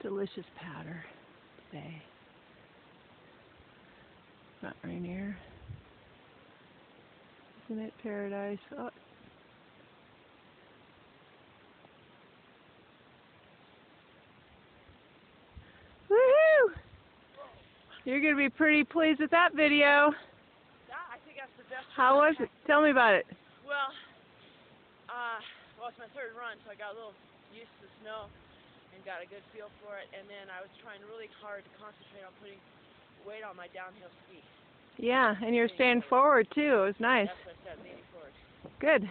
delicious powder today. Not Rainier. Isn't it paradise? Oh. Woohoo! You're going to be pretty pleased with that video. Yeah, I think that's the best. How was it? Tell me about it. Well, it's my third run, so I got a little used to the snow and got a good feel for it. And then I was trying really hard to concentrate on putting weight on my downhill ski. Yeah, and you're staying forward too. It was nice. That's what I said, leaning forward. Good.